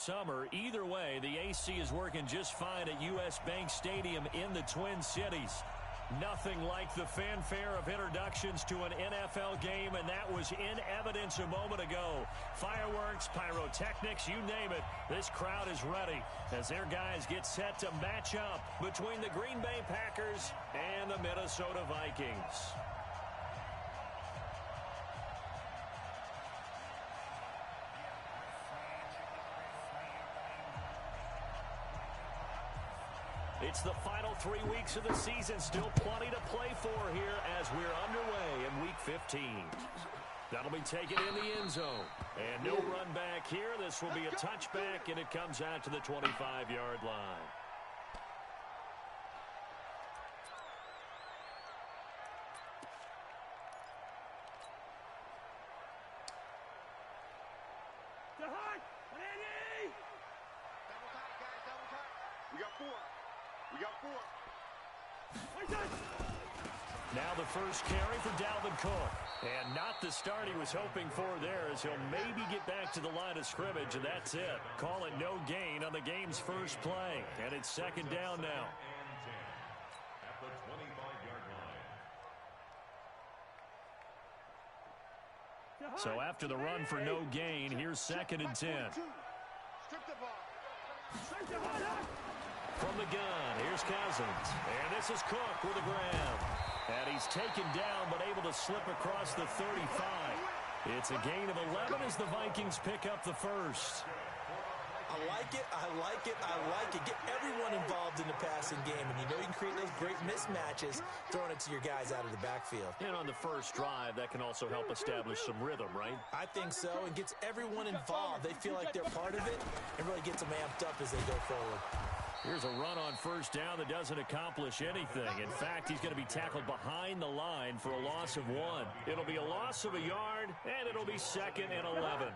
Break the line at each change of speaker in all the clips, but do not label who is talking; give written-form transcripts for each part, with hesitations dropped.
summer. Either way, the AC is working just fine at U.S. Bank Stadium in the Twin Cities. Nothing like the fanfare of introductions to an NFL game, and that was in evidence a moment ago. Fireworks, pyrotechnics, you name it. This crowd is ready as their guys get set to match up between the Green Bay Packers and the Minnesota Vikings. It's the final 3 weeks of the season. Still plenty to play for here as we're underway in Week 15. That'll be taken in the end zone. And no run back here. This will be a touchback, and it comes out to the 25-yard line. Now the first carry for Dalvin Cook. And not the start he was hoping for there, as he'll maybe get back to the line of scrimmage, and that's it. Call it no gain on the game's first play. And it's second down now. So after the run for no gain, here's second and 10. From the gun, here's Cousins. And this is Cook with a grab. And he's taken down, but able to slip across the 35. It's a gain of 11 as the Vikings pick up the first.
I like it, I like it, I like it. Get everyone involved in the passing game, and you know you can create those great mismatches throwing it to your guys out of the backfield.
And on the first drive, that can also help establish some rhythm, right?
I think so, and gets everyone involved. They feel like they're part of it, and really gets them amped up as they go forward.
Here's a run on first down that doesn't accomplish anything. In fact, he's going to be tackled behind the line for a loss of 1. It'll be a loss of a yard, and it'll be second and 11.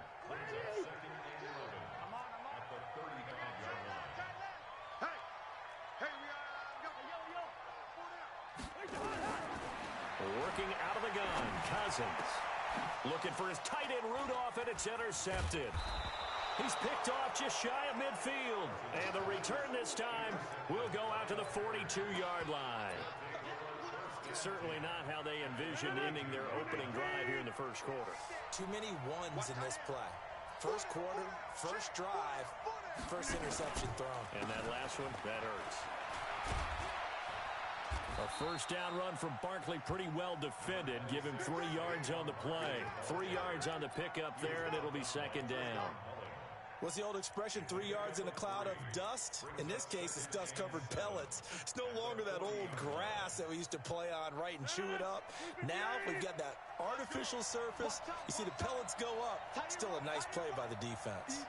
Working out of the gun, Cousins. Looking for his tight end Rudolph, and it's intercepted. He's picked off just shy of midfield. And the return this time will go out to the 42-yard line. Certainly not how they envisioned ending their opening drive here in the first quarter.
Too many ones in this play. First quarter, first drive, first interception thrown.
And that last one, that hurts. A first down run from Barkley, pretty well defended. Give him 3 yards on the play. 3 yards on the pickup there, and it'll be second down.
What's the old expression, 3 yards in a cloud of dust? In this case, it's dust-covered pellets. It's no longer that old grass that we used to play on, right, and chew it up. Now we've got that artificial surface. You see the pellets go up. Still a nice play by the defense.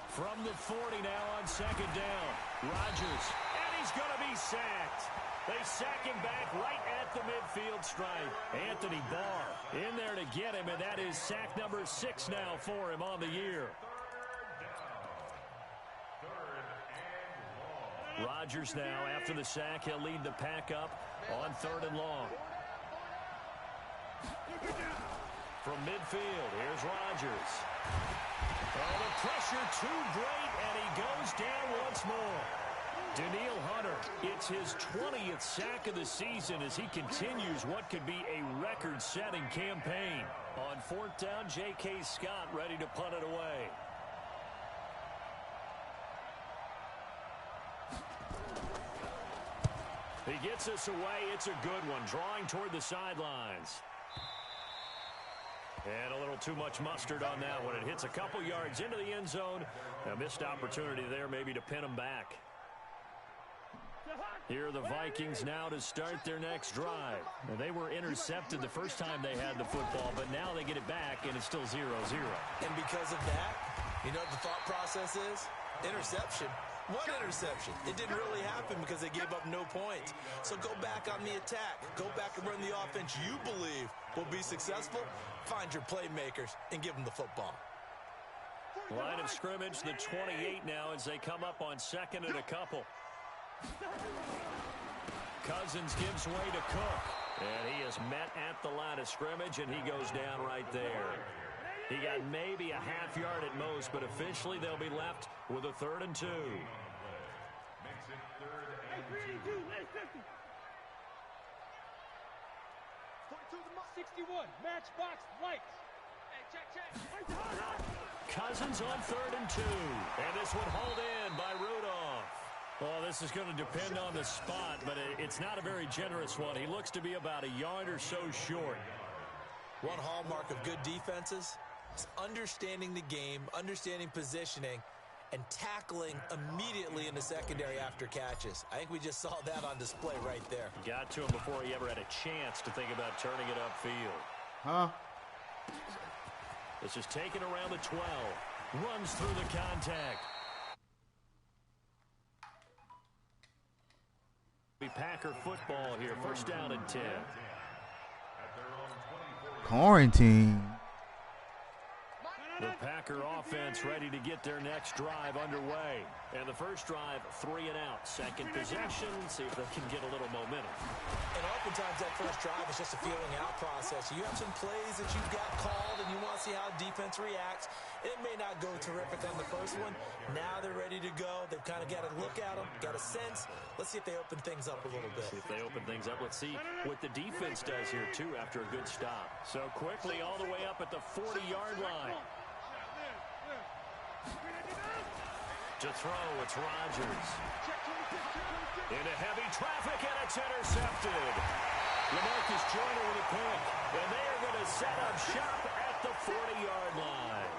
From the 40 now on second down. Rodgers, and he's going to be sacked. They sack him back right at the midfield stripe. Anthony Barr in there to get him, and that is sack number 6 now for him on the year. Rodgers now, after the sack, he'll lead the pack up on 3rd and long. From midfield, here's Rodgers. Oh, the pressure too great, and he goes down once more. Daniil Hunter, it's his 20th sack of the season as he continues what could be a record-setting campaign. On 4th down, J.K. Scott ready to punt it away. He gets us away. It's a good one, drawing toward the sidelines. And a little too much mustard on that one. It hits a couple yards into the end zone. A missed opportunity there maybe to pin him back. Here are the Vikings now to start their next drive. Now, they were intercepted the first time they had the football, but now they get it back, and it's still 0-0.
And because of that, you know what the thought process is? Interception. What interception? It didn't really happen because they gave up no points. So go back on the attack. Go back and run the offense you believe will be successful. Find your playmakers and give them the football.
Line of scrimmage, the 28 now as they come up on second and a couple. Cousins gives way to Cook. And he is met at the line of scrimmage, and he goes down right there. He got maybe a half yard at most, but officially they'll be left with a 3rd and 2.
61, matchbox lights.
Cousins on 3rd and 2. And this one hauled in by Rudolph. Well, this is going to depend on the spot, but it's not a very generous one. He looks to be about a yard or so short.
One hallmark of good defenses is understanding the game, understanding positioning, and tackling immediately in the secondary after catches. I think we just saw that on display right there.
Got to him before he ever had a chance to think about turning it upfield.
Huh?
This is taken around the 12. Runs through the contact. Packer football here. 1st down and 10.
Quarantine.
The Packer offense ready to get their next drive underway. And the first drive, 3 and out. Second possession, see if they can get a little momentum.
And oftentimes that first drive is just a feeling out process. You have some plays that you've got called and you want to see how defense reacts. It may not go terrific on the first one. Now they're ready to go. They've kind of got to look at them, got a sense. Let's see if they open things up a little bit.
See if they open things up. Let's see what the defense does here, too, after a good stop. So quickly all the way up at the 40-yard line. To throw, it's Rodgers. Into heavy traffic, and it's intercepted. LaMarcus Joyner with a pick. And they are going to set up shop at the 40-yard line.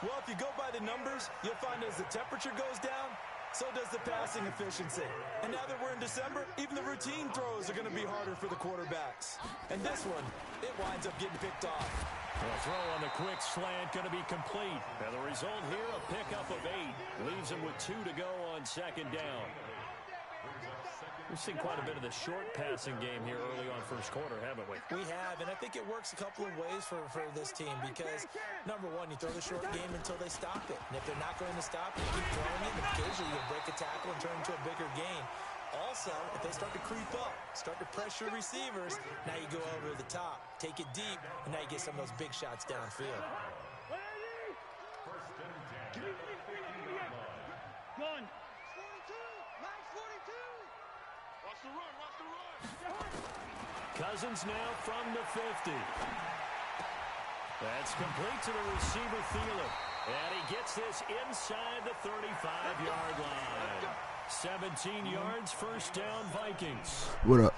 Well, if you go by the numbers, you'll find as the temperature goes down, so does the passing efficiency. And now that we're in December, even the routine throws are going to be harder for the quarterbacks. And this one, it winds up getting picked off.
The throw on the quick slant going to be complete. And the result here, a pickup of 8. Leaves him with 2 to go on 2nd down. We've seen quite a bit of the short passing game here early on 1st quarter, haven't we?
We have, and I think it works a couple of ways for this team because, number one, you throw the short game until they stop it. And if they're not going to stop it, you keep throwing it, and occasionally you'll break a tackle and turn into a bigger gain. Also, if they start to creep up, start to pressure receivers, now you go over the top, take it deep, and now you get some of those big shots downfield.
Gun.
Cousins now from the 50. That's complete to the receiver, Thielen. And he gets this inside the 35-yard line. 17 yards, 1st down, Vikings.
What up?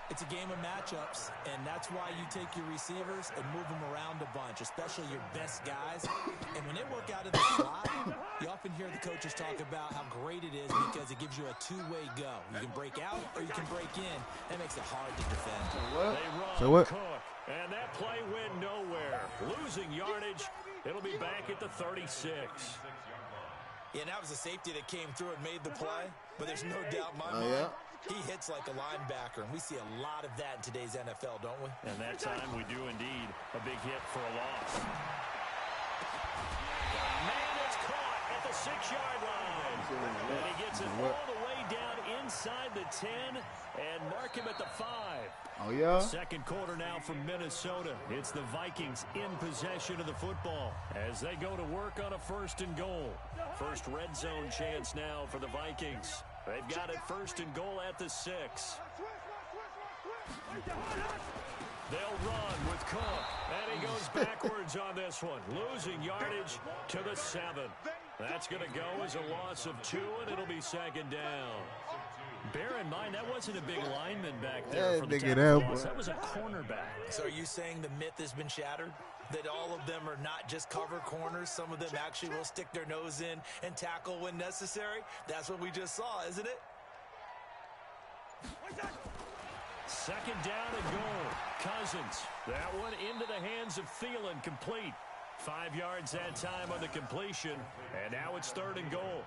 It's a game of matchups, and that's why you take your receivers and move them around a bunch, especially your best guys. And when they work out of the slot, you often hear the coaches talk about how great it is because it gives you a two-way go. You can break out or you can break in. That makes it hard to defend.
They run
So what?
Cook, and that play went nowhere. Losing yardage. It'll be back at the 36.
Yeah, and that was a safety that came through and made the play, but there's no doubt in my mind.
Yeah.
He hits like a linebacker, and we see a lot of that in today's NFL, don't we?
And that time we do indeed a big hit for a loss. Man, it's caught at the 6-yard line. And he gets it all the way down inside the 10 and mark him at the 5.
Oh, yeah?
Second quarter now from Minnesota. It's the Vikings in possession of the football as they go to work on a 1st and goal. First red zone chance now for the Vikings. They've got it 1st and goal at the 6. They'll run with Cook, and he goes backwards on this one, losing yardage to the 7. That's going to go as a loss of 2, and it'll be 2nd down. Bear in mind, that wasn't a big lineman back there for the tackle loss. That was a cornerback.
So are you saying the myth has been shattered? That all of them are not just cover corners. Some of them actually will stick their nose in and tackle when necessary. That's what we just saw, isn't it?
2nd down and goal. Cousins. That one into the hands of Thielen, complete. 5 yards that time on the completion. And now it's 3rd and goal.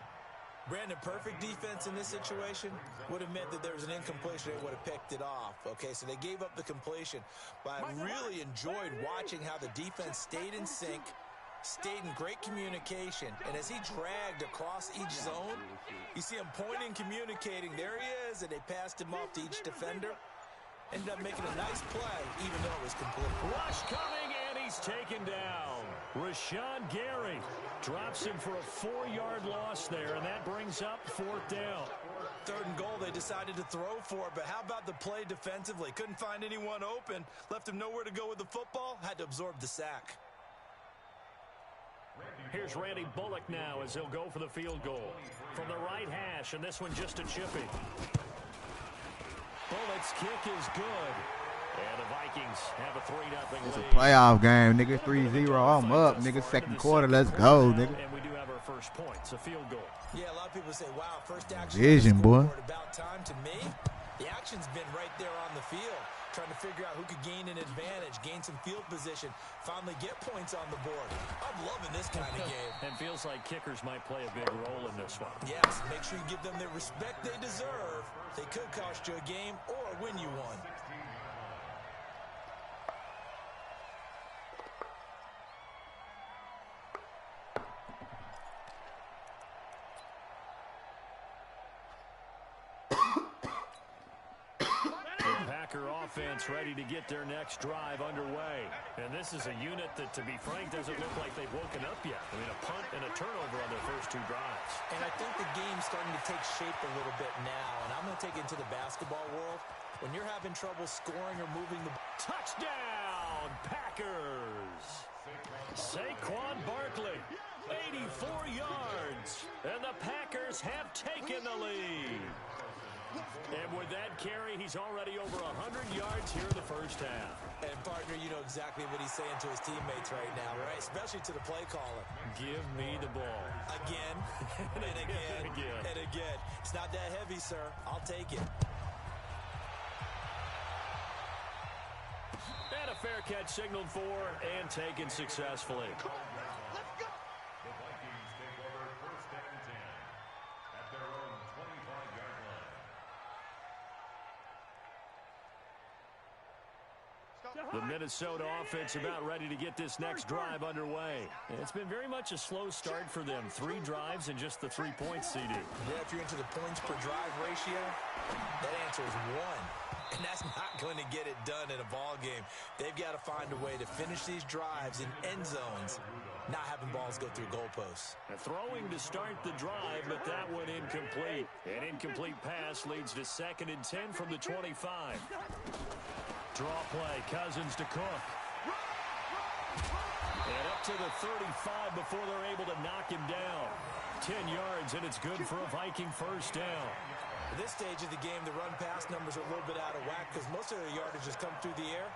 Brandon, perfect defense in this situation would have meant that there was an incompletion. They would have picked it off. Okay, so they gave up the completion. But I really enjoyed watching how the defense stayed in sync, stayed in great communication. And as he dragged across each zone, you see him pointing, communicating. There he is, and they passed him off to each defender. Ended up making a nice play, even though it was complete.
Rush coming, and he's taken down. Rashawn Gary drops him for a 4-yard loss there, and that brings up 4th down.
3rd and goal, they decided to throw for it, but how about the play defensively? Couldn't find anyone open, left him nowhere to go with the football, had to absorb the sack.
Here's Randy Bullock now as he'll go for the field goal. From the right hash, and this one just a chippy. Bullock's kick is good. And the Vikings have a 3-0 lead.
It's a playoff game, nigga. 3-0. I'm up, nigga. 2nd quarter. Let's go, nigga.
And we do have our first point. It's a field goal.
Yeah, a lot of people say, wow, first action.
Vision, boy.
About time. To me, the action's been right there on the field. Trying to figure out who could gain an advantage, gain some field position, finally get points on the board. I'm loving this kind of game.
And feels like kickers might play a big role in this one.
Yes, make sure you give them the respect they deserve. They could cost you a game or win you one.
Offense ready to get their next drive underway. And this is a unit that, to be frank, doesn't look like they've woken up yet. I mean, a punt and a turnover on their first 2 drives.
And I think the game's starting to take shape a little bit now. And I'm going to take it into the basketball world. When you're having trouble scoring or moving the...
Touchdown, Packers! Saquon Barkley, 84 yards. And the Packers have taken the lead. And with that carry, he's already over 100 yards here in the first half.
And, partner, you know exactly what he's saying to his teammates right now, right? Especially to the play caller.
Give me the ball.
Again, and again, and again. It's not that heavy, sir. I'll take it.
And a fair catch signaled for and taken successfully. The Minnesota offense about ready to get this next drive underway. It's been very much a slow start for them. 3 drives and just the 3 points, CD.
Yeah, if you're into the points per drive ratio, that answer is 1. And that's not going to get it done in a ball game. They've got to find a way to finish these drives in end zones, not having balls go through goalposts.
Throwing to start the drive, but that one incomplete. An incomplete pass leads to 2nd and 10 from the 25. Draw play, Cousins to Cook. And up to the 35 before they're able to knock him down. 10 yards, and it's good for a Viking first down.
At this stage of the game, the run-pass numbers are a little bit out of whack because most of their yardage has come through the air.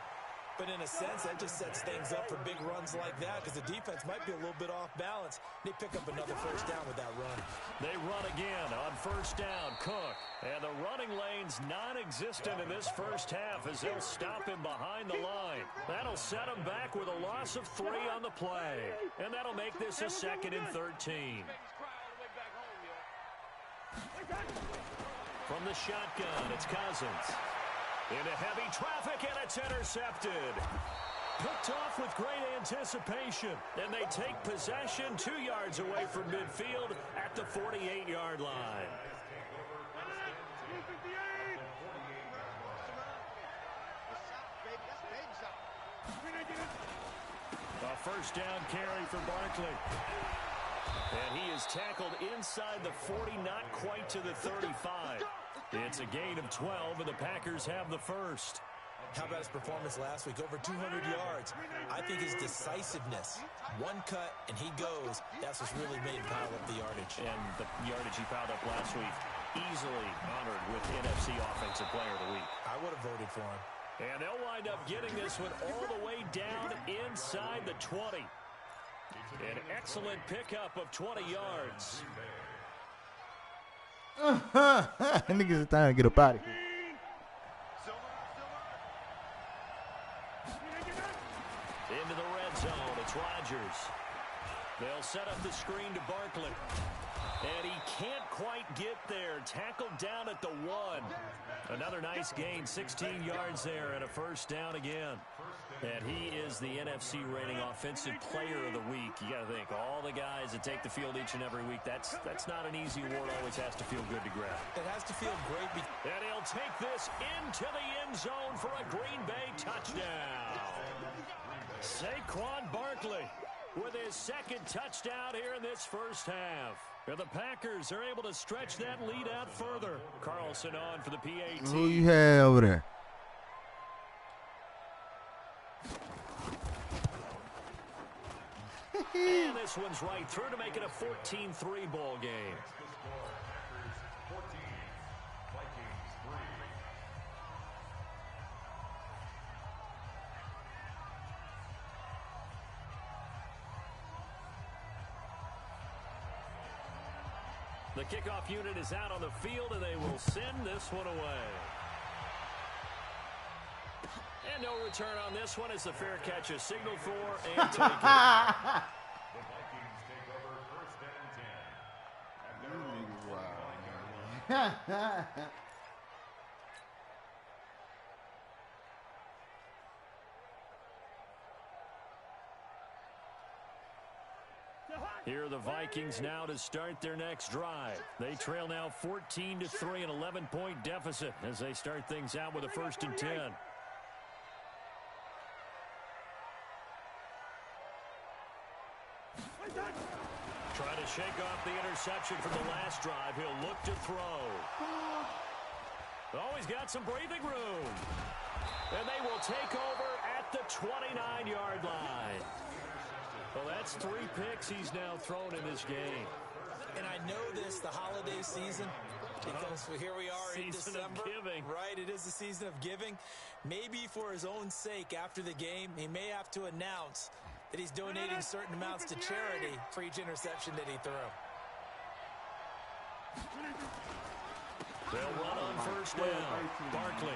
But in a sense, that just sets things up for big runs like that because the defense might be a little bit off balance. They pick up another first down with that run.
They run again on first down, Cook. And the running lane's non-existent in this first half as they'll stop him behind the line. That'll set him back with a loss of 3 on the play. And that'll make this a 2nd and 13. From the shotgun, it's Cousins. Into heavy traffic, and it's intercepted. Picked off with great anticipation, and they take possession 2 yards away from midfield at the 48-yard line. A first down carry for Barkley. And he is tackled inside the 40, not quite to the 35. It's a gain of 12, and the Packers have the first.
How about his performance last week? Over 200 yards. I think his decisiveness, one cut, and he goes. That's what's really made him pile up the yardage.
And the yardage he piled up last week, easily honored with NFC Offensive Player of the Week.
I would have voted for him.
And they'll wind up getting this one all the way down inside the 20. An excellent pickup of 20 yards.
Niggas is trying to get up out of here.
Into the red zone, it's Rodgers. They'll set up the screen to Barkley. And he can't quite get there. Tackled down at the 1. Another nice gain, 16 yards there and a first down again. And he is the NFC rating offensive player of the week. You got to think, all the guys that take the field each and every week, that's not an easy award. Always has to feel good to grab.
It has to feel great.
And he'll take this into the end zone for a Green Bay touchdown. Saquon Barkley with his second touchdown here in this first half. And the Packers are able to stretch that lead out further. Carlson on for the PAT.
Who you have over there?
And this one's right through to make it a 14-3 ball game. The kickoff unit is out on the field, and they will send this one away. And no return on this one as the fair catch is signaled for and taken.
The Vikings take over first and 10.
Here are the Vikings now to start their next drive. They trail now 14-3, an 11-point deficit as they start things out with a first and 10. Trying to shake off the interception from the last drive. He'll look to throw. Oh, he's got some breathing room. And they will take over at the 29-yard line. Well, that's 3 picks he's now thrown in this game.
And I know this, the holiday season, because here we are in December.
Season of giving.
Right, it is the season of giving. Maybe for his own sake after the game, he may have to announce that he's donating certain amounts to charity for each interception that he threw.
They'll run on first down. Barkley.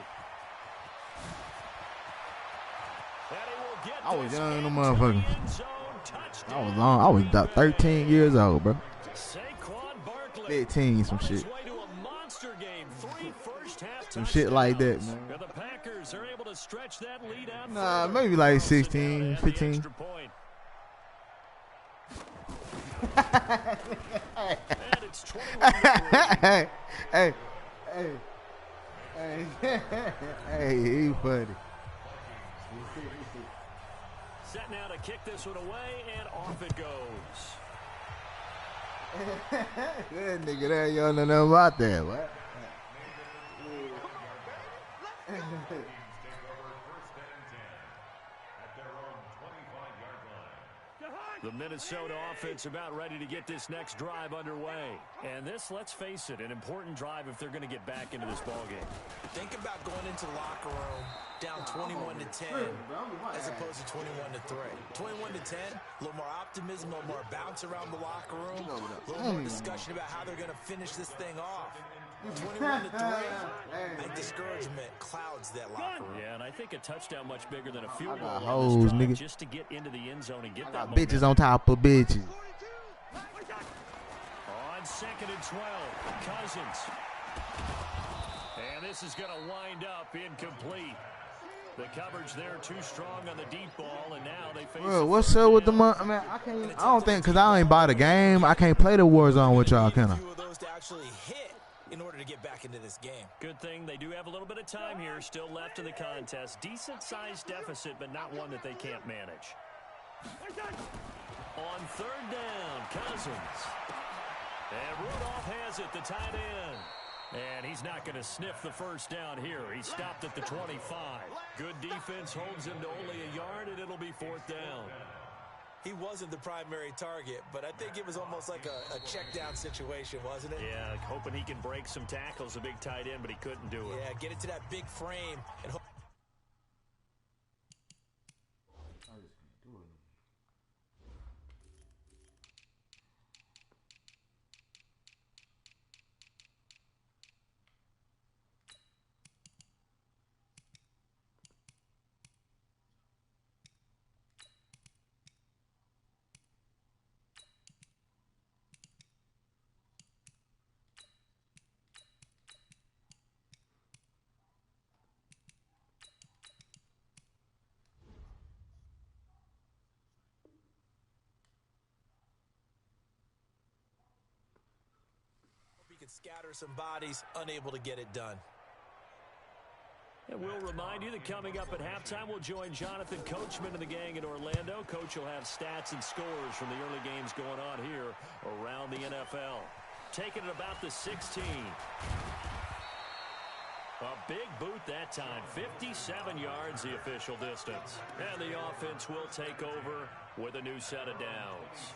And he will get
I was
this
young, no
into
motherfucker.
the end zone. Touchdown.
I was about 13 years old, bro.
Saquon Barkley
15, some
on his
shit.
way to a monster game. 3 first-half
Some shit like that,
touchdowns.
man.
And the Packers are able to stretch that lead out.
Nah,
further.
maybe like
Carlson
16,
down to add the
15.
extra point. And it's 21-3.
Hey, he funny.
Set now to kick this one away, and off it goes.
That nigga there, you don't know nothing about that, what?
The Minnesota offense about ready to get this next drive underway. And this, let's face it, an important drive if they're going to get back into this ballgame.
Think about going into the locker room down 21-10 as opposed to 21-3. 21-10, a little more optimism, a little more bounce around the locker room, a little more discussion about how they're going to finish this thing off. 21-3, I think discouragement clouds that locker room.
Yeah, and I think a touchdown much bigger than a field goal
got
on
hoes,
this drive,
nigga.
just to get into the end zone and get that
Bitches
momentum.
on top of bitches.
On 2nd and 12, Cousins. And this is going to wind up incomplete. The coverage there too strong on the deep ball, and now they face.
Bro, what's up with the money? I mean, I don't think, because I ain't bought a game, I can't play the Warzone with y'all, can I?
A few of those to actually hit in order to get back into this game.
Good thing they do have a little bit of time here still left in the contest. Decent-sized deficit, but not one that they can't manage. On 3rd down, Cousins. And Rudolph has it, the tight end. And he's not going to sniff the first down here. He stopped at the 25. Good defense holds him to only a yard, and it'll be 4th down.
He wasn't the primary target, but I think it was almost like a check down situation, wasn't it?
Yeah, hoping he can break some tackles, a big tight end, but he couldn't do it.
Yeah, get into that big frame and hope. could scatter some bodies, unable to get it done.
And we'll remind you that coming up at halftime, we'll join Jonathan Coachman and the gang in Orlando. Coach will have stats and scores from the early games going on here around the NFL. Taking it about the 16. A big boot that time, 57 yards the official distance. And the offense will take over with a new set of downs.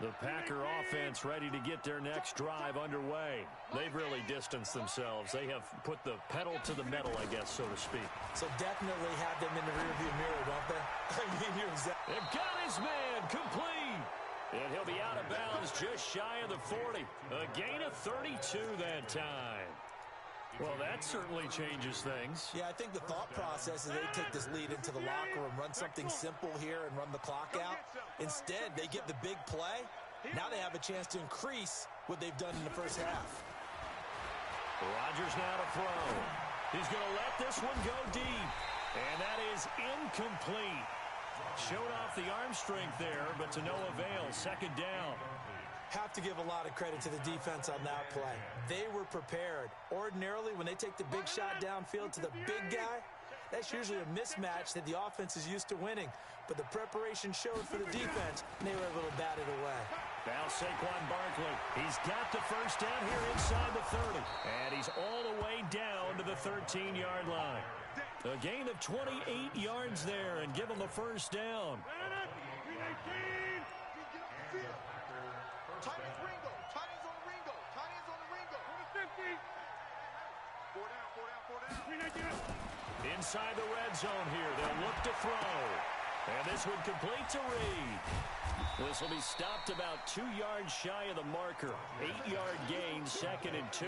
The Packer offense ready to get their next drive underway. They've really distanced themselves. They have put the pedal to the metal, I guess, so to speak.
So definitely have them in the rearview mirror, don't they? I mean, you're exactly...
They've got his man complete. And he'll be out of bounds just shy of the 40. A gain of 32 that time. Well, that certainly changes things.
Yeah, I think the thought process is they take this lead into the locker room, run something simple here and run the clock out. Instead, they get the big play. Now they have a chance to increase what they've done in the first half.
Rodgers now to throw. He's going to let this one go deep. And that is incomplete. Showed off the arm strength there, but to no avail. Second down.
Have to give a lot of credit to the defense on that play. They were prepared. Ordinarily, when they take the big shot downfield to the big guy, that's usually a mismatch that the offense is used to winning. But the preparation showed for the defense, and they were able to bat it away.
Now Saquon Barkley. He's got the first down here inside the 30. And he's all the way down to the 13-yard line. A gain of 28 yards there, and give him the first down. Inside the red zone here. They'll look to throw. And this one complete to Reed. This will be stopped about 2 yards shy of the marker. 8-yard gain, 2nd and 2.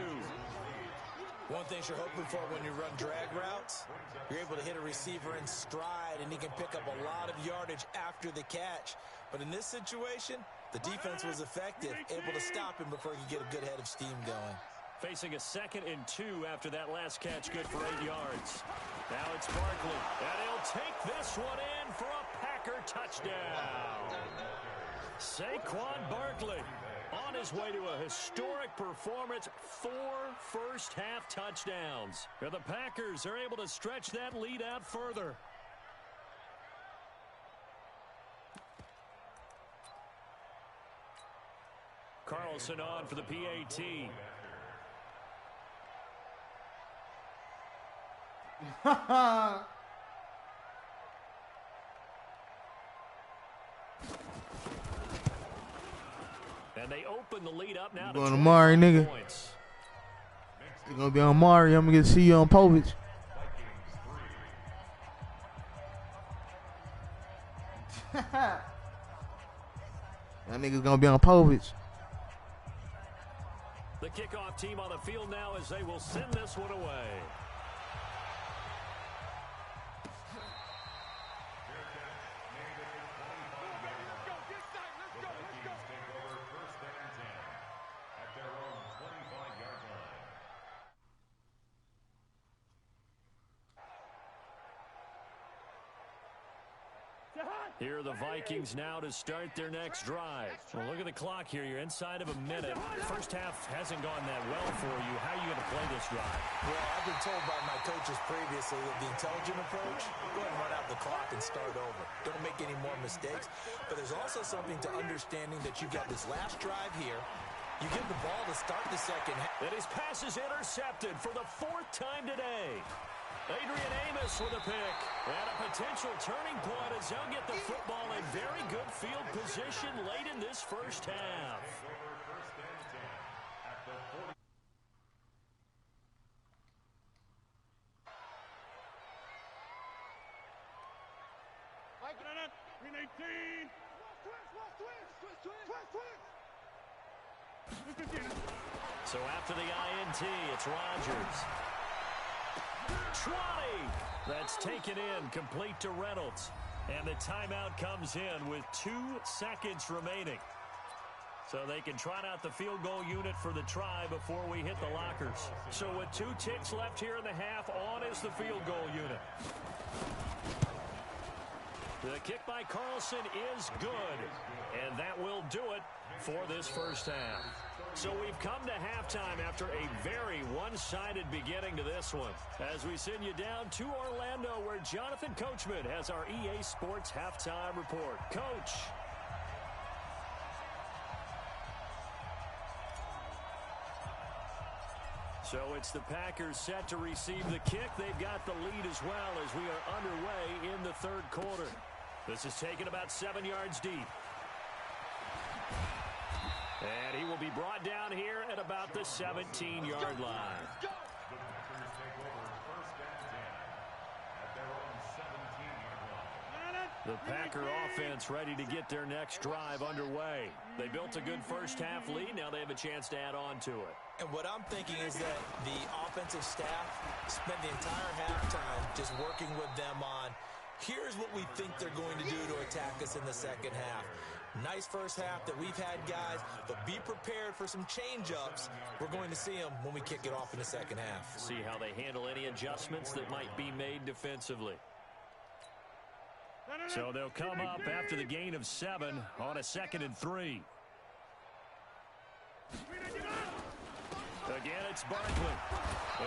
One thing you're hoping for when you run drag routes, you're able to hit a receiver in stride, and he can pick up a lot of yardage after the catch. But in this situation, the defense was effective, able to stop him before he could get a good head of steam going.
Facing a 2nd and 2 after that last catch, good for 8 yards. Now it's Barkley, and he'll take this one in for a Packer touchdown. Saquon Barkley on his way to a historic performance, 4 first-half touchdowns. And the Packers are able to stretch that lead out further. Carlson on for the PAT. And they open the lead up now to
going to Mari, nigga.
Points.
You're going to be on Mari. I'm going to get to see you on Povich. That nigga's going to be on Povich.
The kickoff team on the field now as they will send this one away. Here are the Vikings now to start their next drive. Well, look at the clock here. You're inside of a minute. First half hasn't gone that well for you. How are you going to play this drive?
Well, I've been told by my coaches previously that the intelligent approach, go ahead and run out the clock and start over. Don't make any more mistakes. But there's also something to understanding that you've got this last drive here. You give the ball to start the second half.
And his pass is intercepted for the 4th time today. Adrian Amos with a pick. And a potential turning point as they'll get the football in very good field position late in this first half. So after the INT, it's Rodgers. 20. That's taken in, complete to Reynolds. And the timeout comes in with 2 seconds remaining. So they can trot out the field goal unit for the try before we hit the lockers. So with 2 ticks left here in the half, on is the field goal unit. The kick by Carlson is good. And that will do it for this first half. So we've come to halftime after a very one-sided beginning to this one. As we send you down to Orlando, where Jonathan Coachman has our EA Sports halftime report. Coach. So it's the Packers set to receive the kick. They've got the lead as well as we are underway in the third quarter. This is taken about 7 yards deep. And he will be brought down here at about the 17-yard line.
The Packers take over first and 10 at their own 17-yard line.
The Packer offense ready to get their next drive underway. They built a good first-half lead. Now they have a chance to add on to it.
And what I'm thinking is that the offensive staff spent the entire halftime just working with them on, here's what we think they're going to do to attack us in the second half. Nice first half that we've had, guys, but be prepared for some change-ups. We're going to see them when we kick it off in the second half.
See how they handle any adjustments that might be made defensively. So they'll come up after the gain of 7 on a 2nd and 3. Again, it's Barkley.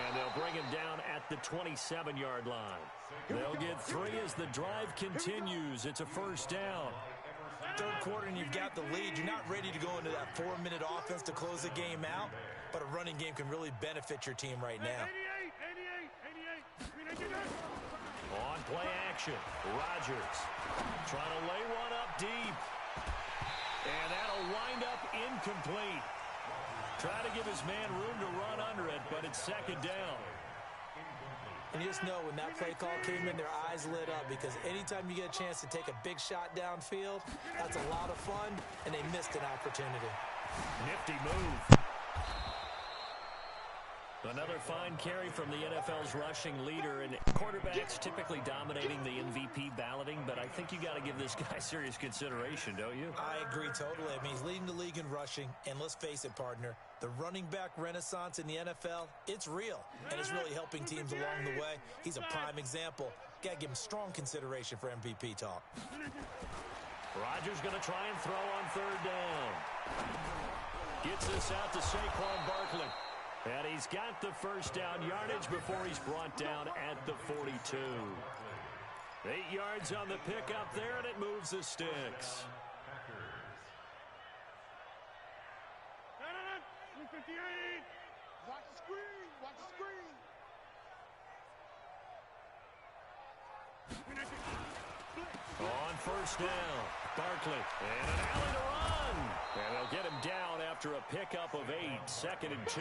And they'll bring him down at the 27-yard line. They'll get 3 as the drive continues. It's a first down.
Third quarter and you've got the lead. You're not ready to go into that 4-minute offense to close the game out, but a running game can really benefit your team right now.
On play action, Rodgers trying to lay one up deep. And that'll wind up incomplete. Try to give his man room to run under it, but it's second down.
And you just know when that play call came in, their eyes lit up, because anytime you get a chance to take a big shot downfield, that's a lot of fun, and they missed an opportunity.
Nifty move. Another fine carry from the NFL's rushing leader, and quarterbacks typically dominating the MVP balloting, but I think you got to give this guy serious consideration, don't you?
I agree totally. I mean, he's leading the league in rushing, and let's face it, partner, the running back renaissance in the NFL, it's real, and it's really helping teams along the way. He's a prime example. Got to give him strong consideration for MVP talk.
Rodgers going to try and throw on third down. Gets this out to Saquon Barkley. And he's got the first down yardage before he's brought down at the 42. 8 yards on the pickup there, and it moves the sticks.
58. Watch the screen. Watch the screen.
On first down, Barkley. And an alley to run. And they'll get him down after a pickup of 8, 2nd and 2.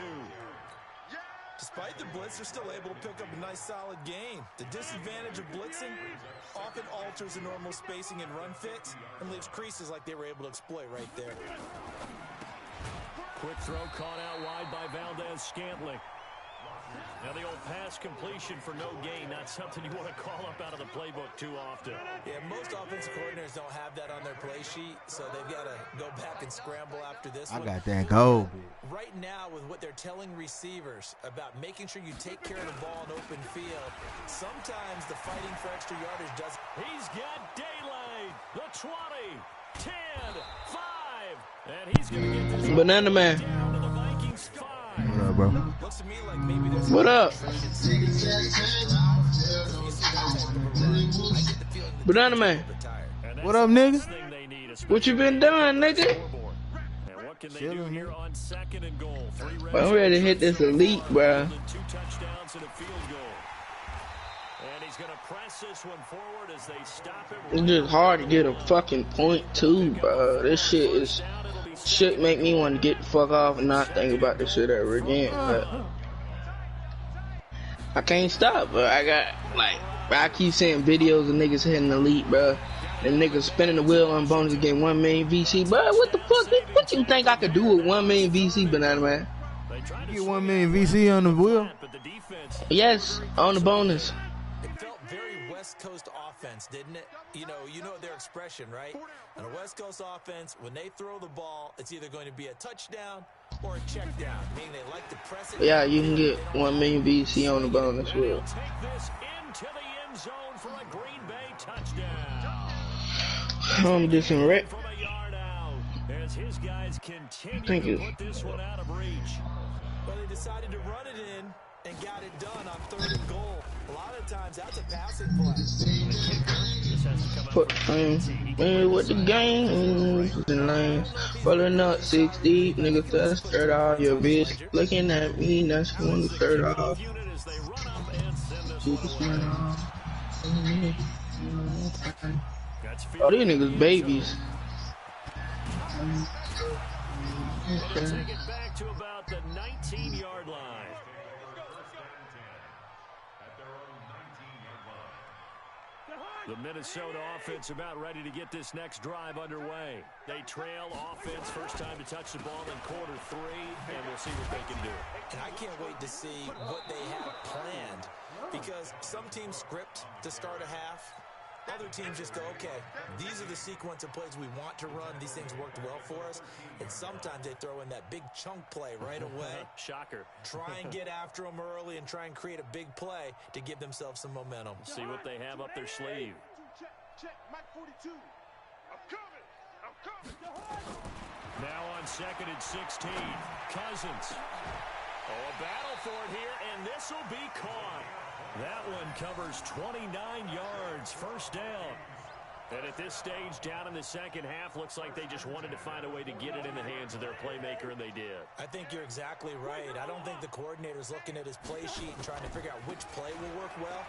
Despite the blitz, they're still able to pick up a nice, solid gain. The disadvantage of blitzing often alters the normal spacing and run fits and leaves creases like they were able to exploit right there.
Quick throw caught out wide by Valdez-Scantling. Now the old pass completion for no gain, not something you want to call up out of the playbook too often.
Yeah, most offensive coordinators don't have that on their play sheet, so they've got to go back and scramble after this one.
I got that goal.
Right now, with what they're telling receivers about making sure you take care of the ball in open field, sometimes the fighting for extra yardage does.
He's got daylight. The 20, 10, 5, and he's going to get this
Banana Man.
down to the Vikings 5.
What up, bro?
Looks to me like maybe there's
What up? Banana Man.
What up, nigga?
What you been doing, nigga?
And what can they do here on 2nd and goal? 3
I'm ready to hit this elite, bro.
2 touchdowns and a field goal. And he's going to press this one forward as they stop it.
It's just hard to get a fucking point too, bro. This shit make me want to get the fuck off and not think about this shit ever again. But I can't stop, bro. I keep seeing videos of niggas hitting elite, bro. And niggas spinning the wheel on bonus to get 1 million VC, bro. What the fuck? What you think I could do with 1 million VC, Banana Man?
You get 1 million VC on the wheel?
Yes, on the bonus.
It felt very West Coast offense, didn't it? You know their expression, right? On a West Coast offense, when they throw the ball, it's either going to be a touchdown or a check down, meaning they like to press it.
Yeah, you can get 1 million VC on the bonus wheel.
Take this into the end zone for a Green Bay touchdown.
I'm just in wreck.
From a yard out, as his guys continue to put this one out of reach.
Well, they decided to run it in and got it done on 3rd and goal. A lot of times, that's a passing play.
Man, with the game in lanes, rolling up 6 deep, nigga, that's third off. Your bitch looking at me, that's one the third off. Oh, these niggas babies.
Take it back to about the 19-yard line. The Minnesota offense about ready to get this next drive underway. They trail offense, first time to touch the ball in Q3, and we'll see what they can do.
And I can't wait to see what they have planned, because some teams script to start a half. Other teams just go, okay, these are the sequence of plays we want to run. These things worked well for us. And sometimes they throw in that big chunk play right away.
Shocker.
Try and get after them early and try and create a big play to give themselves some momentum.
See what they have up their sleeve.
Check, Mike 42. I'm coming.
Now on 2nd and 16, Cousins. Oh, a battle for it here, and this will be caught. That one covers 29 yards, first down. And at this stage, down in the second half, looks like they just wanted to find a way to get it in the hands of their playmaker, and they did.
I think you're exactly right. I don't think the coordinator's looking at his play sheet and trying to figure out which play will work well.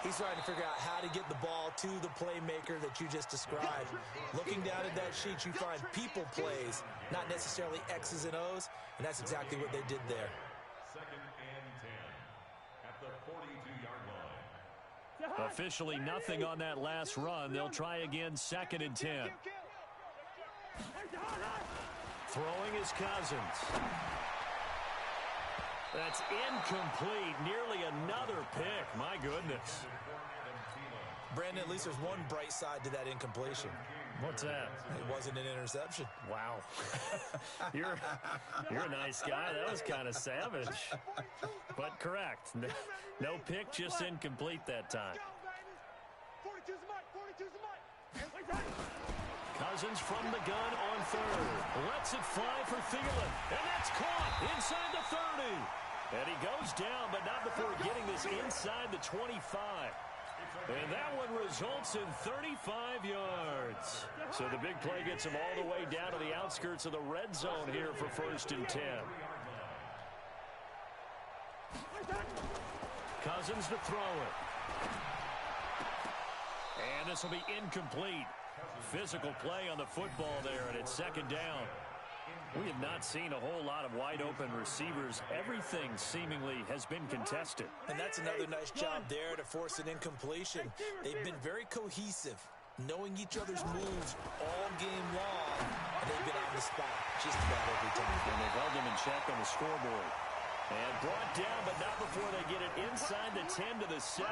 He's trying to figure out how to get the ball to the playmaker that you just described. Looking down at that sheet, you find people plays, not necessarily X's and O's, and that's exactly what they did there.
2nd and 10 at the 42-yard line.
Officially nothing on that last run. They'll try again, 2nd and 10. Throwing is Cousins. That's incomplete. Nearly another pick. My goodness.
Brandon, at least there's one bright side to that incompletion.
What's that?
It wasn't an interception.
Wow. You're a nice guy. That was kind of savage. But correct. No pick, just incomplete that time.
42's the mic.
Cousins from the gun on 3rd. Lets it fly for Thielen. And that's caught inside the 30. And he goes down, but not before getting this inside the 25. And that one results in 35 yards. So the big play gets him all the way down to the outskirts of the red zone here for 1st and 10. Cousins to throw it. And this will be incomplete. Physical play on the football there, and it's 2nd down. We have not seen a whole lot of wide-open receivers. Everything seemingly has been contested.
And that's another nice job there to force an incompletion. They've been very cohesive, knowing each other's moves all game long, and they've been on the spot just about every time.
And they've held them in check on the scoreboard. And brought down, but not before they get it inside the 10 to the 7.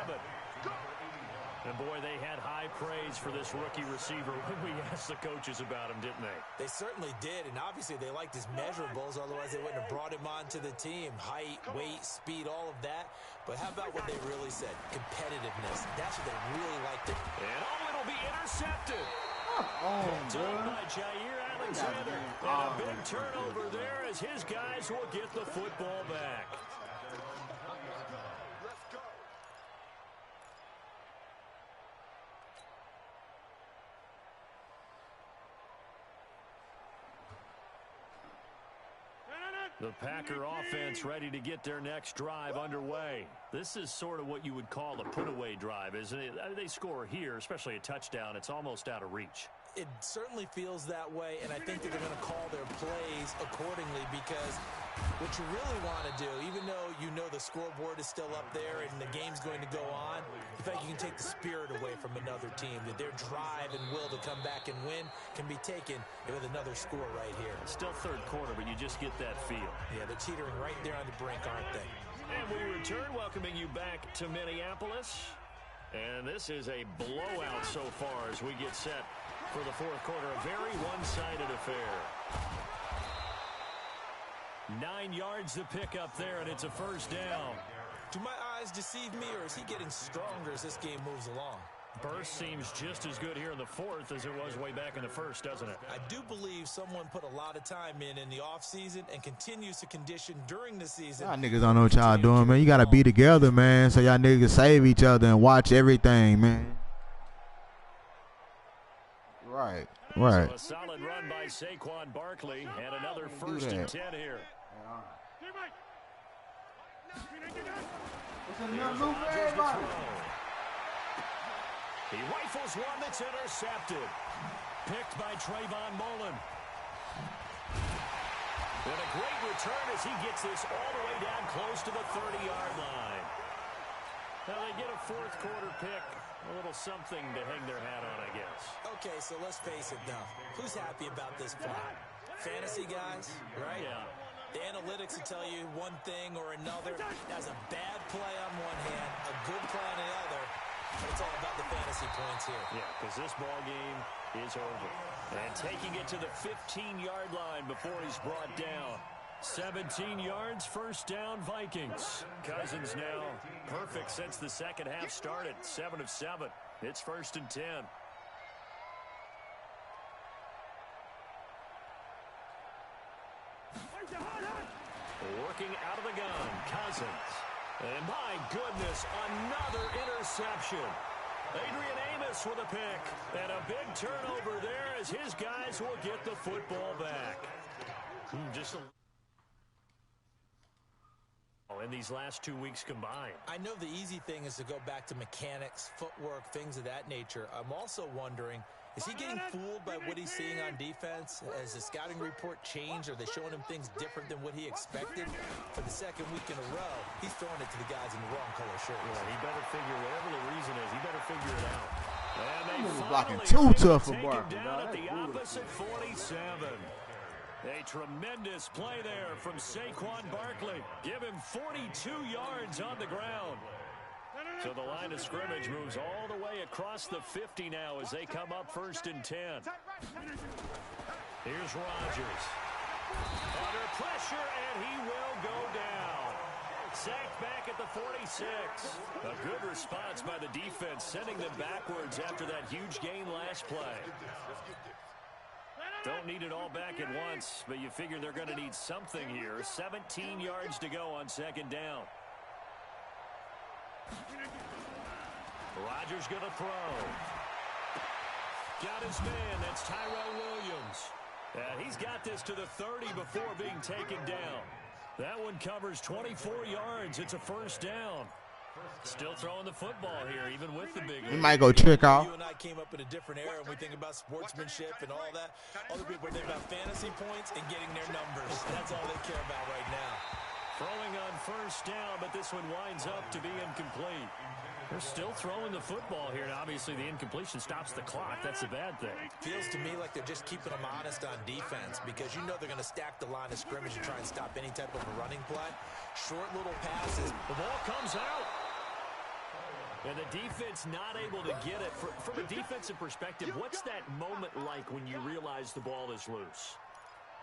And, boy, they had high praise for this rookie receiver when we asked the coaches about him, didn't they?
They certainly did, and obviously they liked his measurables, otherwise they wouldn't have brought him onto the team. Height, weight, speed, all of that. But how about what they really said? Competitiveness. That's what they really liked it.
And it'll be intercepted. Done by Jair Alexander. And a big turnover there as his guys will get the football back. The Packer offense ready to get their next drive underway. This is sort of what you would call a put-away drive, isn't it? They score here, especially a touchdown. It's almost out of reach.
It certainly feels that way, and I think that they're going to call their plays accordingly, because what you really want to do, even though you know the scoreboard is still up there and the game's going to go on, in fact, you can take the spirit away from another team, that their drive and will to come back and win can be taken with another score right here.
It's still third quarter, but you just get that feel.
Yeah, they're teetering right there on the brink, aren't they?
And we return, welcoming you back to Minneapolis. And this is a blowout so far as we get set for the fourth quarter. A very one-sided affair. 9 yards to pick up there, and it's a first down.
Do my eyes deceive me, or is he getting stronger as this game moves along?
Burst seems just as good here in the fourth as it was way back in the first, doesn't it?
I do believe someone put a lot of time in the offseason and continues to condition during the season.
Y'all niggas don't know what y'all doing, man. You got to be together, man, so y'all niggas save each other and watch everything, man. Right.
So a solid run by Saquon Barkley and another 1st and 10 here. He rifles one that's intercepted. Picked by Trayvon Mullen. And a great return as he gets this all the way down close to the 30-yard line. Now they get a fourth quarter pick. A little something to hang their hat on, I guess.
Okay, so let's face it now. Who's happy about this play? Fantasy guys, right?
Yeah.
The analytics will tell you one thing or another. That's a bad play on one hand, a good play on the other. But it's all about the fantasy points here.
Yeah, because this ball game is over. And taking it to the 15-yard line before he's brought down. 17 yards, first down, Vikings. Cousins now perfect since the second half started. 7 of 7. It's 1st and 10. Working out of the gun, Cousins. And my goodness, another interception. Adrian Amos with a pick. And a big turnover there as his guys will get the football back. In these last 2 weeks combined.
I know the easy thing is to go back to mechanics, footwork, things of that nature. I'm also wondering, is he getting fooled by what he's seeing on defense? Has the scouting report changed? Are they showing him things different than what he expected? For the second week in a row, he's throwing it to the guys in the wrong color shirt.
Yeah, he better figure, whatever the reason is, he better figure it out. And they
blocking
finally
too tough for
take him
Barkley.
down at the opposite 47. A tremendous play there from Saquon Barkley. Give him 42 yards on the ground. So the line of scrimmage moves all the way across the 50 now as they come up 1st and 10. Here's Rodgers. Under pressure, and he will go down. Sacked back at the 46. A good response by the defense, sending them backwards after that huge gain last play. Don't need it all back at once, but you figure they're going to need something here. 17 yards to go on 2nd down. Rodgers going to throw. Got his man. That's Tyrell Williams. And he's got this to the 30 before being taken down. That one covers 24 yards. It's a 1st down. Still throwing the football here, even with the big lead.
He might go trick off.
You and I came up in a different era, and we think about sportsmanship and all that. Other people think about fantasy points and getting their numbers. That's all they care about right now.
Throwing on 1st down, but this one winds up to be incomplete. They're still throwing the football here, and obviously the incompletion stops the clock. That's a bad thing.
Feels to me like they're just keeping them honest on defense because you know they're going to stack the line of scrimmage and try and stop any type of a running play. Short little passes.
The ball comes out. And the defense not able to get it. From a defensive perspective, what's that moment like when you realize the ball is loose?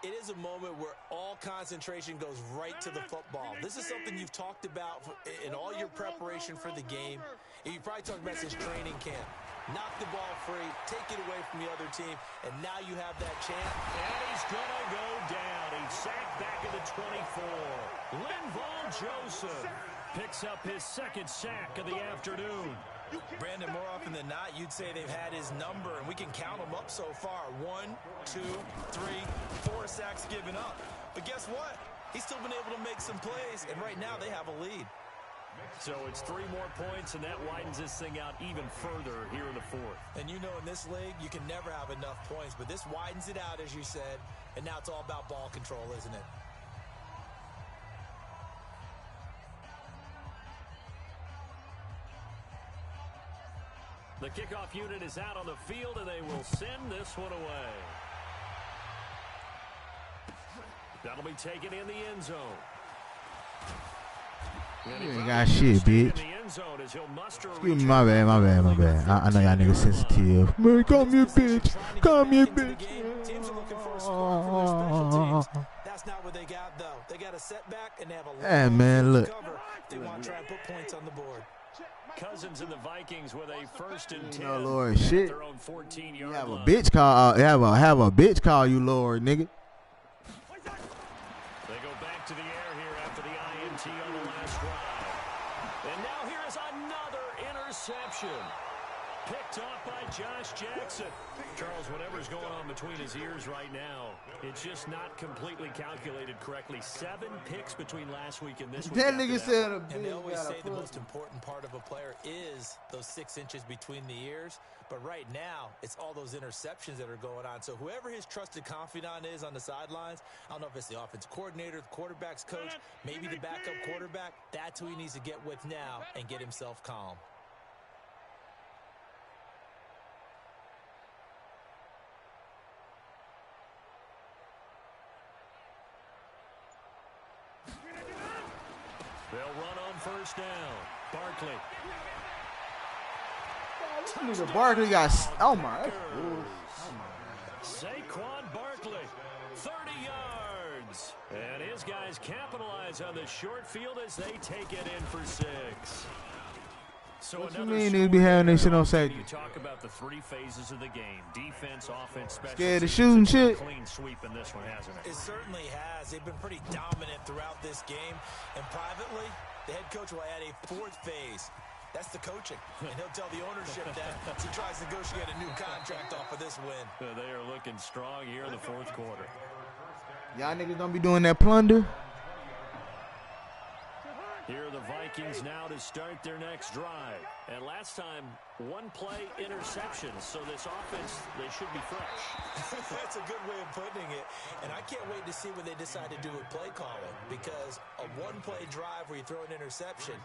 It is a moment where all concentration goes right to the football. This is something you've talked about in all your preparation for the game. You probably talked about since training camp. Knock the ball free, take it away from the other team, and now you have that chance.
And he's going to go down. He's sacked back at the 24. Linval Joseph picks up his 2nd sack of the afternoon.
Brandon, more often than not, you'd say they've had his number, and we can count them up so far. 1, 2, 3, 4 sacks given up. But guess what? He's still been able to make some plays, and right now they have a lead.
So it's 3 more points, and that widens this thing out even further here in the 4th.
And you know in this league, you can never have enough points, but this widens it out, as you said, and now it's all about ball control, isn't it?
The kickoff unit is out on the field, and they will send this one away. That'll be taken in the end zone.
You ain't got shit, bitch. Excuse me, my bad. I know y'all niggas sensitive. Man, come here, bitch. Come here, bitch.
Teams are looking for a score from their special teams. That's not what they got, though. They got a setback, and they have a
Hey, man, look.
cover. They want to try and put points on the board.
Cousins and the Vikings with a 1st and 10.
No, Lord, shit.
Their own 14-yard
Have a
line.
bitch call. Have a bitch call you, Lord, nigga.
They go back to the air here after the INT on the last drive. And now here is another interception. Picked off by Josh Jackson. Charles, whatever's going on between his ears right now, it's just not completely calculated correctly. 7 picks between last week and this week.
That nigga said a
And they
bitch
always
got
say
a
the
pussy.
most important part of a player is those 6 inches between the ears. But right now, it's all those interceptions that are going on. So whoever his trusted confidant is on the sidelines, I don't know if it's the offensive coordinator, the quarterback's coach, maybe the backup quarterback, that's who he needs to get with now and get himself calm.
They'll run on 1st down. Barkley.
This nigga Barkley got. Oh my. That's cool.
Saquon Barkley, 30 yards. And his guys capitalize on the short field as they take it in for 6. So
What you
another
mean
score
niggas be having
there.
this shit on safety?
You talk about the 3 phases of the game: defense, offense, special
Scared to
teams.
shoot and
It's been a
shit?
clean sweep in this one, hasn't it?
It certainly has. They've been pretty dominant throughout this game. And privately, the head coach will add a 4th phase. That's the coaching. And he'll tell the ownership that as he tries to negotiate a new contract off of this win.
They are looking strong here in the 4th quarter.
Y'all niggas gonna be doing that plunder?
Here are the Vikings now to start their next drive. And last time, 1-play interceptions. So this offense, they should be fresh.
That's a good way of putting it. And I can't wait to see what they decide to do with play calling. Because a 1-play drive where you throw an interception,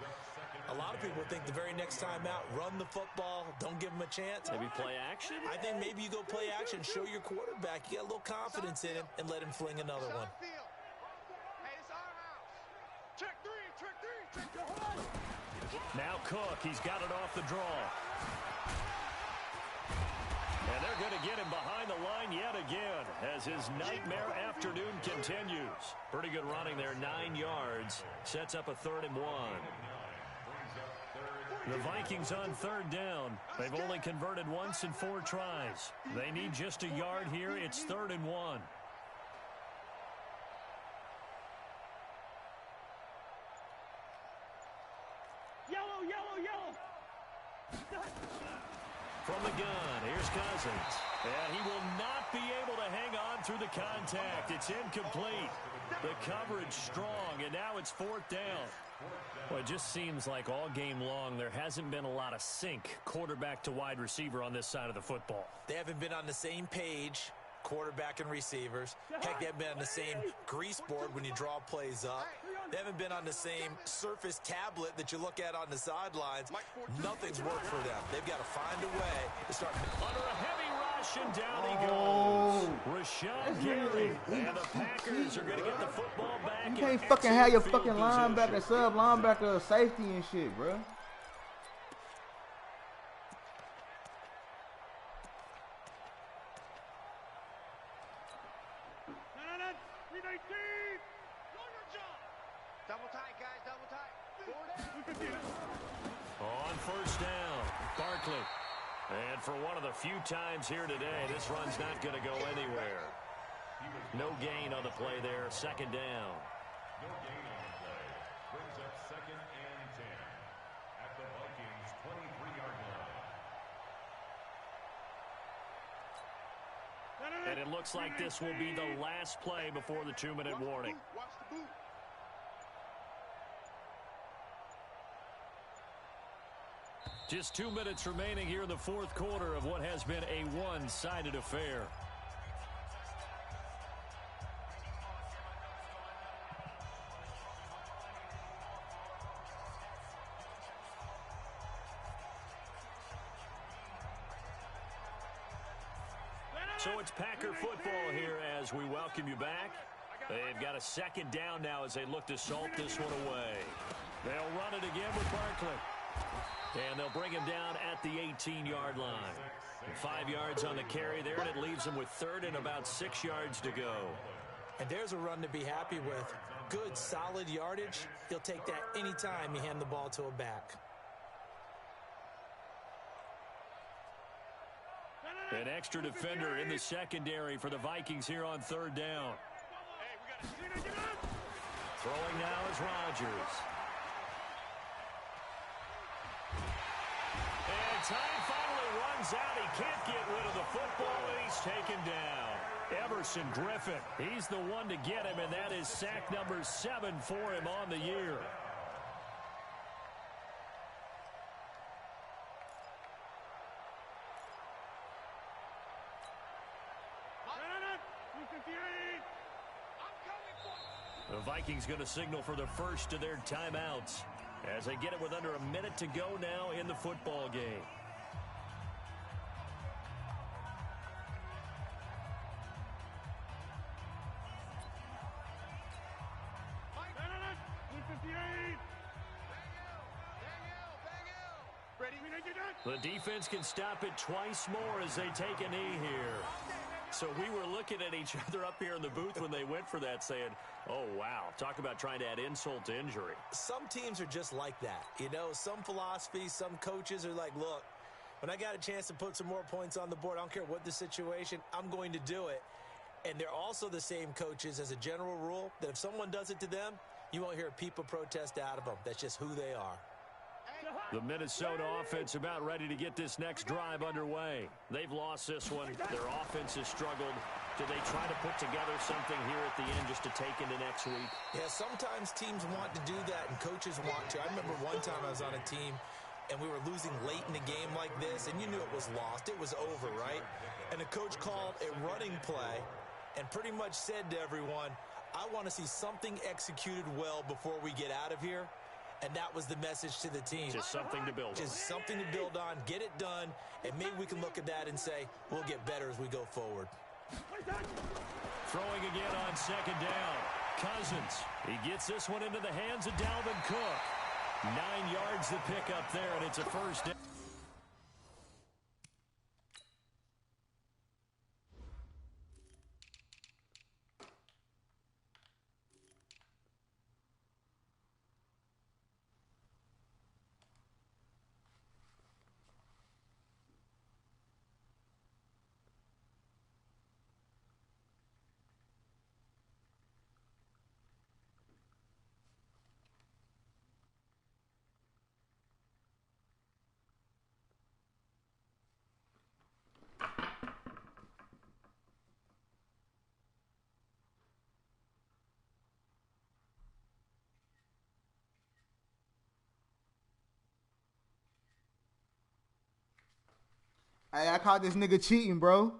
a lot of people think the very next time out, run the football, don't give them a chance.
Maybe play action?
I think maybe you go play action, show your quarterback, you got a little confidence in him, and let him fling another one.
Hey, it's our house. Check 3, check 3, check 3.
Now Cook, he's got it off the draw. And they're going to get him behind the line yet again as his nightmare afternoon continues. Pretty good running there, 9 yards. Sets up a 3rd and 1. The Vikings on 3rd down. They've only converted once in 4 tries. They need just a yard here. It's 3rd and 1.
Yellow, yellow, yellow.
From the gun, here's Cousins. And he will not be able to hang on through the contact. It's incomplete. The coverage strong, and now it's 4th down. Well, it just seems like all game long there hasn't been a lot of sync quarterback to wide receiver on this side of the football.
They haven't been on the same page, quarterback and receivers. Heck, they haven't been on the same grease board when you draw plays up. They haven't been on the same Surface tablet that you look at on the sidelines. Nothing's worked for them. They've got to find a way to start.
Under a heavy rush, and down he goes. Rashawn Gary, and the Packers are going to get the football back.
You can't fucking have your fucking linebacker, sub linebacker, safety and shit, bro.
No. 319. Double tight, guys, double tight.
On 1st down, Barkley. And for one of the few times here today, this run's not going to go anywhere. No gain on the play there, 2nd down.
No gain on the play. Brings up 2nd and 10 at the Vikings' 23-yard line.
And it looks like this will be the last play before the 2-minute warning.
Watch the boot.
Just 2 minutes remaining here in the 4th quarter of what has been a one-sided affair. So it's Packer football here as we welcome you back. They've got a 2nd down now as they look to salt this one away. They'll run it again with Barkley. And they'll bring him down at the 18-yard line. 5 yards on the carry there, and it leaves him with 3rd and about 6 yards to go.
And there's a run to be happy with. Good, solid yardage. He'll take that anytime you hand the ball to a back.
An extra defender in the secondary for the Vikings here on third down. Throwing now is Rodgers. And time finally runs out. He can't get rid of the football, and he's taken down. Everson Griffin, he's the one to get him, and that is sack number 7 for him on the year. The Vikings going to signal for the first of their timeouts as they get it with under a minute to go now in the football game. The defense can stop it twice more as they take a knee here. So we were looking at each other up here in the booth when they went for that saying, oh, wow, talk about trying to add insult to injury.
Some teams are just like that. You know, some philosophies, some coaches are like, look, when I got a chance to put some more points on the board, I don't care what the situation, I'm going to do it. And they're also the same coaches as a general rule that if someone does it to them, you won't hear people protest out of them. That's just who they are.
The Minnesota offense about ready to get this next drive underway. They've lost this one. Their offense has struggled. Do they try to put together something here at the end just to take into next week?
Yeah, sometimes teams want to do that and coaches want to. I remember one time I was on a team and we were losing late in a game like this, and you knew it was lost. It was over, right? And the coach called a running play and pretty much said to everyone, I want to see something executed well before we get out of here. And that was the message to the team.
Just something to build on.
Just something to build on, get it done, and maybe we can look at that and say, we'll get better as we go forward.
Throwing again on second down. Cousins. He gets this one into the hands of Dalvin Cook. 9 yards to pick up there, and it's a first down.
Hey, I caught this nigga cheating, bro.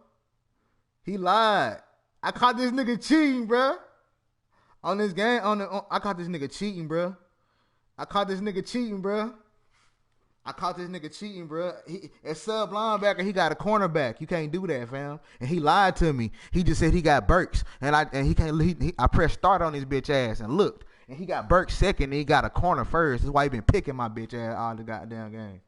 He lied. I caught this nigga cheating, bro. On this game, I caught this nigga cheating, bro. I caught this nigga cheating, bro. As sub linebacker, he got a cornerback. You can't do that, fam. And he lied to me. He just said he got Burks, and I pressed start on his bitch ass and looked, and he got Burks second, and he got a corner first. That's why he been picking my bitch ass all the goddamn game.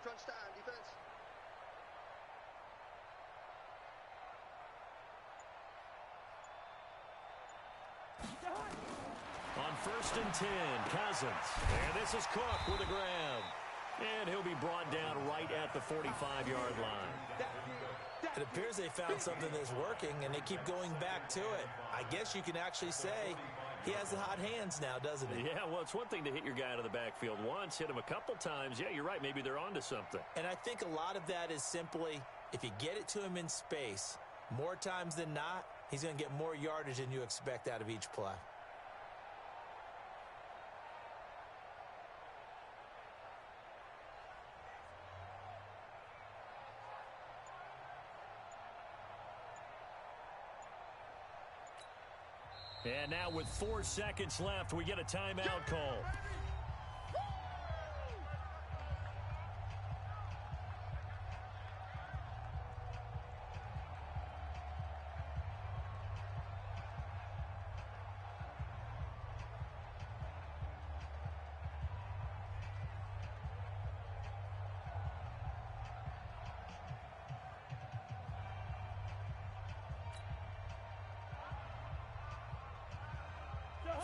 Crunch time, defense.
On 1st and 10, Cousins. And this is Cook with a grab. And he'll be brought down right at the 45-yard line.
It appears they found something that's working, and they keep going back to it. I guess you can actually say he has the hot hands now, doesn't he?
Yeah, well, it's one thing to hit your guy out of the backfield once, hit him a couple times. Yeah, you're right. Maybe they're onto something.
And I think a lot of that is simply, if you get it to him in space, more times than not, he's going to get more yardage than you expect out of each play.
And now with 4 seconds left, we get a timeout call.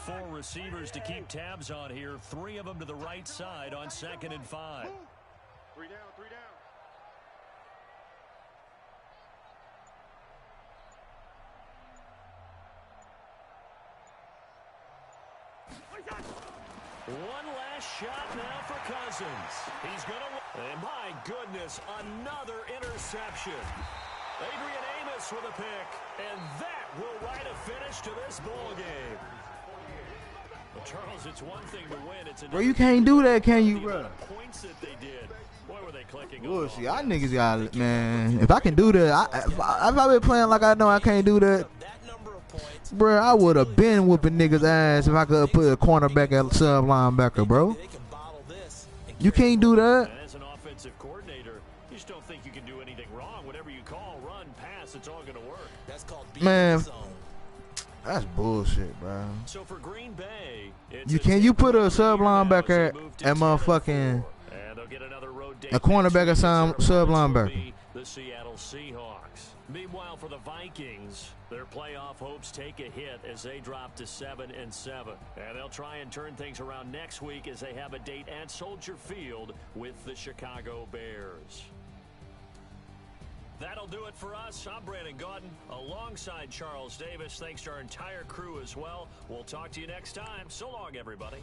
Four receivers to keep tabs on here. 3 of them to the right side on 2nd and 5.
3 down, 3 down.
One last shot now for Cousins. He's going to... And my goodness, another interception. Adrian Amos with a pick. And that will write a finish to this ball game. Well, Charles, it's one thing to win. It's
Bro, you can't do that, can you, bro?
Points that they did. Boy, were they clicking
Well,
on
see, y'all niggas got, man. If I can do that, if I been playing like I know I can't do that, bro, I would have been whooping niggas' ass if I could put a cornerback at sub linebacker, bro. You can't do that.
And as an offensive coordinator, you just don't think you can do anything wrong. Whatever you call, run, pass, it's all going to work.
That's called
Man, that's bullshit, bro.
So for Green Bay,
You put a sub linebacker at motherfucking a cornerback at sub linebacker.
The Seattle Seahawks. Meanwhile, for the Vikings, their playoff hopes take a hit as they drop to 7-7. And they'll try and turn things around next week as they have a date at Soldier Field with the Chicago Bears. That'll do it for us. I'm Brandon Gaudin alongside Charles Davis. Thanks to our entire crew as well. We'll talk to you next time. So long, everybody.